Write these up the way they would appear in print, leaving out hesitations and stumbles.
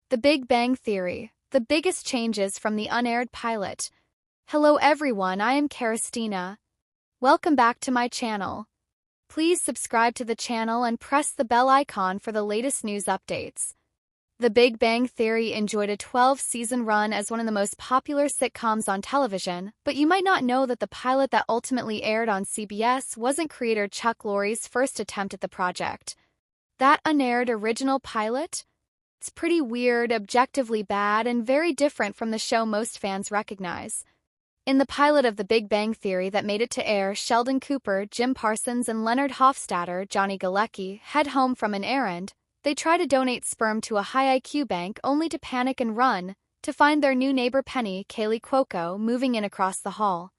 The Big Bang Theory, the biggest changes from the unaired pilot. Hello everyone, I am Christina. Welcome back to my channel. Please subscribe to the channel and press the bell icon for the latest news updates. The Big Bang Theory enjoyed a 12-season run as one of the most popular sitcoms on television, but you might not know that the pilot that ultimately aired on CBS wasn't creator Chuck Lorre's first attempt at the project. That unaired original pilot? It's pretty weird, objectively bad, and very different from the show most fans recognize. In the pilot of The Big Bang Theory that made it to air, Sheldon Cooper, Jim Parsons, and Leonard Hofstadter, Johnny Galecki, head home from an errand. They try to donate sperm to a high IQ bank only to panic and run, to find their new neighbor Penny, Kaley Cuoco, moving in across the hall.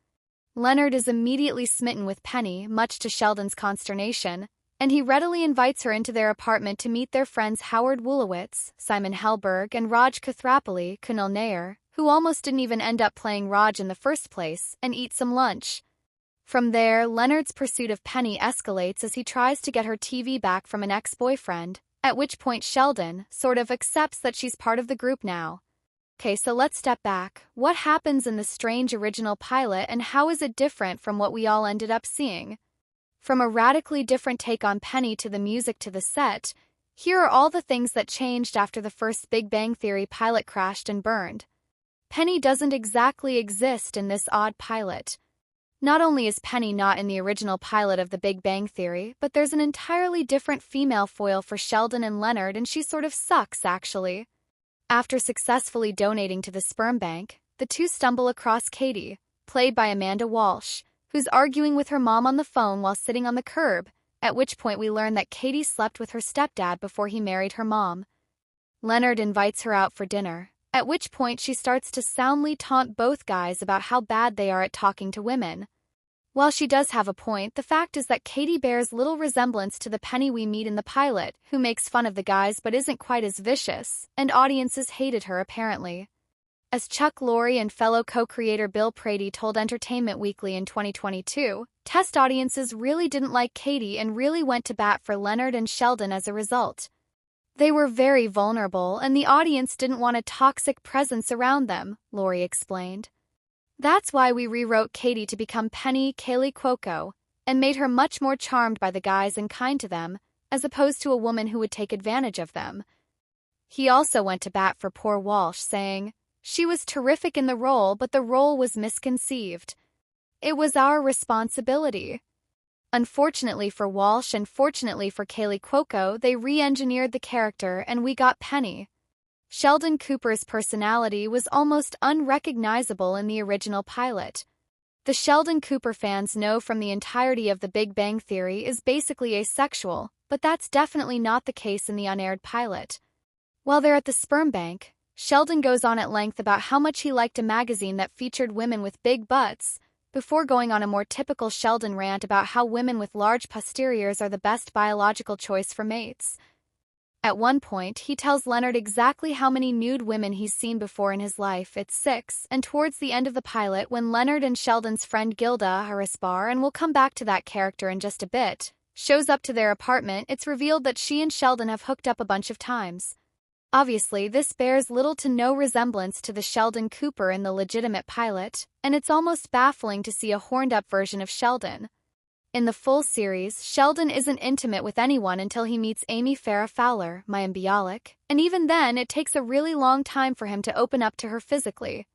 Leonard is immediately smitten with Penny, much to Sheldon's consternation, and he readily invites her into their apartment to meet their friends Howard Wolowitz, Simon Helberg, and Raj Kathrapali, Kunal Nair, who almost didn't even end up playing Raj in the first place, and eat some lunch. From there, Leonard's pursuit of Penny escalates as he tries to get her TV back from an ex-boyfriend, at which point Sheldon sort of accepts that she's part of the group now. Okay, so let's step back. What happens in the strange original pilot and how is it different from what we all ended up seeing? From a radically different take on Penny to the music to the set, here are all the things that changed after the first Big Bang Theory pilot crashed and burned. Penny doesn't exactly exist in this odd pilot. Not only is Penny not in the original pilot of The Big Bang Theory, but there's an entirely different female foil for Sheldon and Leonard, and she sort of sucks, actually. After successfully donating to the sperm bank, the two stumble across Katie, played by Amanda Walsh, who's arguing with her mom on the phone while sitting on the curb, at which point we learn that Katie slept with her stepdad before he married her mom. Leonard invites her out for dinner, at which point she starts to soundly taunt both guys about how bad they are at talking to women. While she does have a point, the fact is that Katie bears little resemblance to the Penny we meet in the pilot, who makes fun of the guys but isn't quite as vicious, and audiences hated her apparently. As Chuck Lorre and fellow co-creator Bill Prady told Entertainment Weekly in 2022, test audiences really didn't like Katie and really went to bat for Leonard and Sheldon as a result. They were very vulnerable and the audience didn't want a toxic presence around them, Lorre explained. That's why we rewrote Katie to become Penny Kaley Cuoco and made her much more charmed by the guys and kind to them, as opposed to a woman who would take advantage of them. He also went to bat for poor Walsh, saying, "She was terrific in the role, but the role was misconceived. It was our responsibility." Unfortunately for Walsh and fortunately for Kaley Cuoco, they re-engineered the character and we got Penny. Sheldon Cooper's personality was almost unrecognizable in the original pilot. The Sheldon Cooper fans know from the entirety of The Big Bang Theory is basically asexual, but that's definitely not the case in the unaired pilot. While they're at the sperm bank, Sheldon goes on at length about how much he liked a magazine that featured women with big butts, before going on a more typical Sheldon rant about how women with large posteriors are the best biological choice for mates. At one point, he tells Leonard exactly how many nude women he's seen before in his life. It's 6, and towards the end of the pilot, when Leonard and Sheldon's friend Gilda, Harisbar, and we'll come back to that character in just a bit, shows up to their apartment, it's revealed that she and Sheldon have hooked up a bunch of times. Obviously, this bears little to no resemblance to the Sheldon Cooper in the legitimate pilot, and it's almost baffling to see a horned-up version of Sheldon. In the full series, Sheldon isn't intimate with anyone until he meets Amy Farrah Fowler, Mayim Bialik, and even then it takes a really long time for him to open up to her physically.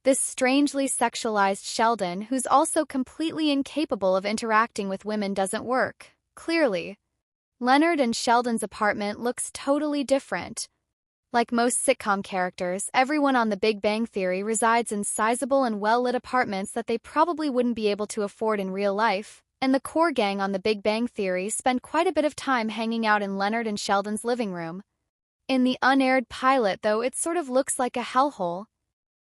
This strangely sexualized Sheldon, who's also completely incapable of interacting with women, doesn't work, clearly. Leonard and Sheldon's apartment looks totally different. Like most sitcom characters, everyone on The Big Bang Theory resides in sizable and well-lit apartments that they probably wouldn't be able to afford in real life, and the core gang on The Big Bang Theory spend quite a bit of time hanging out in Leonard and Sheldon's living room. In the unaired pilot, though, it sort of looks like a hellhole.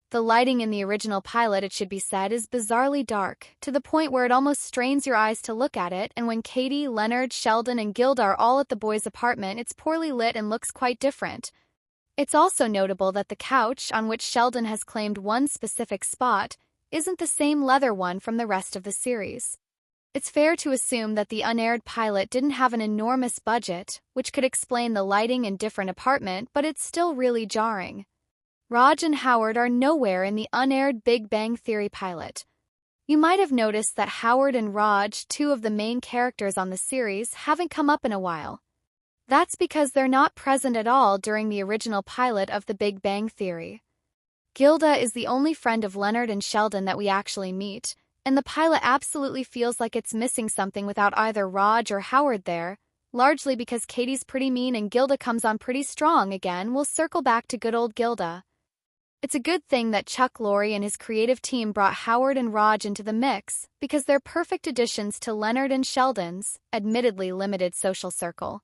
The lighting in the original pilot, it should be said, is bizarrely dark, to the point where it almost strains your eyes to look at it, and when Katie, Leonard, Sheldon, and Gilda are all at the boys' apartment, it's poorly lit and looks quite different. It's also notable that the couch, on which Sheldon has claimed one specific spot, isn't the same leather one from the rest of the series. It's fair to assume that the unaired pilot didn't have an enormous budget, which could explain the lighting in different apartment, but it's still really jarring. Raj and Howard are nowhere in the unaired Big Bang Theory pilot. You might have noticed that Howard and Raj, two of the main characters on the series, haven't come up in a while. That's because they're not present at all during the original pilot of The Big Bang Theory. Gilda is the only friend of Leonard and Sheldon that we actually meet, and the pilot absolutely feels like it's missing something without either Raj or Howard there, largely because Katie's pretty mean and Gilda comes on pretty strong again. We'll circle back to good old Gilda. It's a good thing that Chuck Lorre and his creative team brought Howard and Raj into the mix, because they're perfect additions to Leonard and Sheldon's, admittedly limited social circle.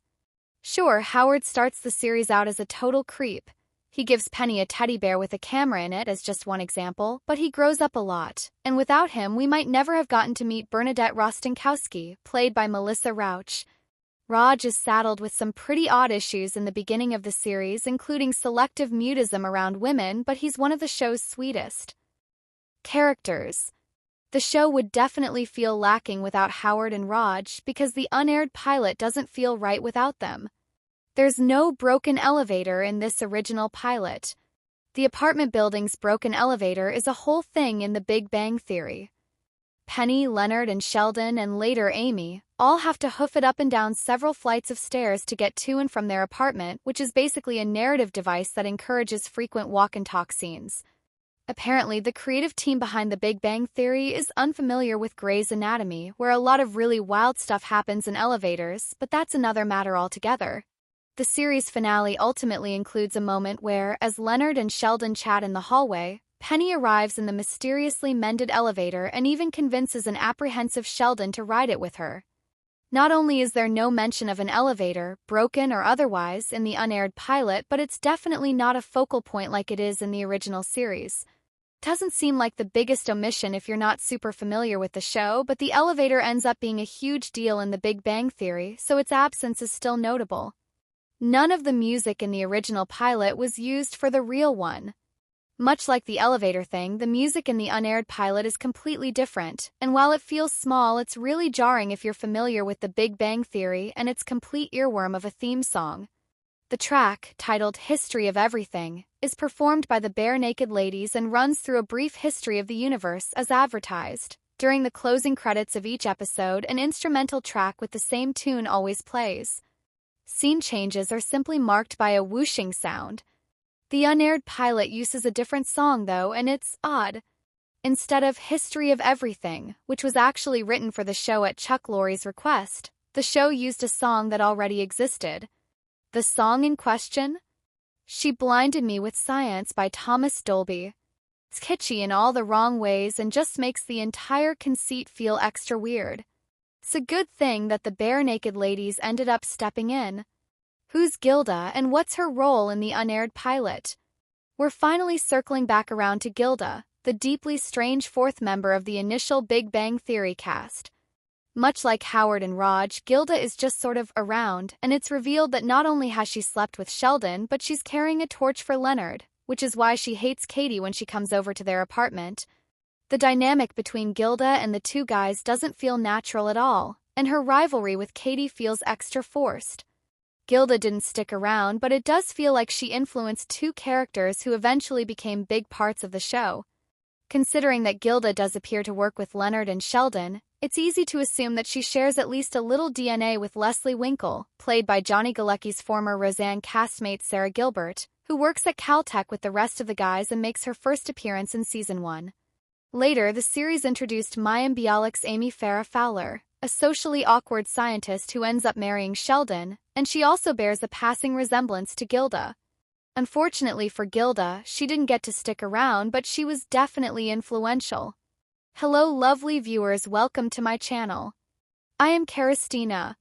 Sure, Howard starts the series out as a total creep. He gives Penny a teddy bear with a camera in it as just one example, but he grows up a lot, and without him we might never have gotten to meet Bernadette Rostenkowski, played by Melissa Rauch. Raj is saddled with some pretty odd issues in the beginning of the series, including selective mutism around women, but he's one of the show's sweetest characters. The show would definitely feel lacking without Howard and Raj, because the unaired pilot doesn't feel right without them. There's no broken elevator in this original pilot. The apartment building's broken elevator is a whole thing in The Big Bang Theory. Penny, Leonard, and Sheldon, and later Amy, all have to hoof it up and down several flights of stairs to get to and from their apartment, which is basically a narrative device that encourages frequent walk-and-talk scenes. Apparently, the creative team behind The Big Bang Theory is unfamiliar with Grey's Anatomy, where a lot of really wild stuff happens in elevators, but that's another matter altogether. The series finale ultimately includes a moment where, as Leonard and Sheldon chat in the hallway, Penny arrives in the mysteriously mended elevator and even convinces an apprehensive Sheldon to ride it with her. Not only is there no mention of an elevator, broken or otherwise, in the unaired pilot, but it's definitely not a focal point like it is in the original series. Doesn't seem like the biggest omission if you're not super familiar with the show, but the elevator ends up being a huge deal in The Big Bang Theory, so its absence is still notable. None of the music in the original pilot was used for the real one. Much like the elevator thing, the music in the unaired pilot is completely different, and while it feels small, it's really jarring if you're familiar with The Big Bang Theory and its complete earworm of a theme song. The track, titled History of Everything, is performed by the Bare Naked Ladies and runs through a brief history of the universe as advertised. During the closing credits of each episode, an instrumental track with the same tune always plays. Scene changes are simply marked by a whooshing sound. The unaired pilot uses a different song, though, and it's odd. Instead of History of Everything, which was actually written for the show at Chuck Lorre's request, the show used a song that already existed. The song in question? She Blinded Me with Science by Thomas Dolby. It's kitschy in all the wrong ways and just makes the entire conceit feel extra weird. It's a good thing that the Bare Naked Ladies ended up stepping in. Who's Gilda and what's her role in the unaired pilot? We're finally circling back around to Gilda, the deeply strange fourth member of the initial Big Bang Theory cast. Much like Howard and Raj, Gilda is just sort of around, and it's revealed that not only has she slept with Sheldon, but she's carrying a torch for Leonard, which is why she hates Katie when she comes over to their apartment. The dynamic between Gilda and the two guys doesn't feel natural at all, and her rivalry with Katie feels extra forced. Gilda didn't stick around, but it does feel like she influenced two characters who eventually became big parts of the show. Considering that Gilda does appear to work with Leonard and Sheldon, it's easy to assume that she shares at least a little DNA with Leslie Winkle, played by Johnny Galecki's former Roseanne castmate Sarah Gilbert, who works at Caltech with the rest of the guys and makes her first appearance in Season 1. Later, the series introduced Mayim Bialik's Amy Farrah Fowler, a socially awkward scientist who ends up marrying Sheldon, and she also bears a passing resemblance to Gilda. Unfortunately for Gilda, she didn't get to stick around, but she was definitely influential. Hello lovely viewers, welcome to my channel. I am Christina.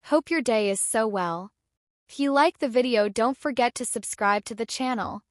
Hope your day is so well. If you like the video, don't forget to subscribe to the channel.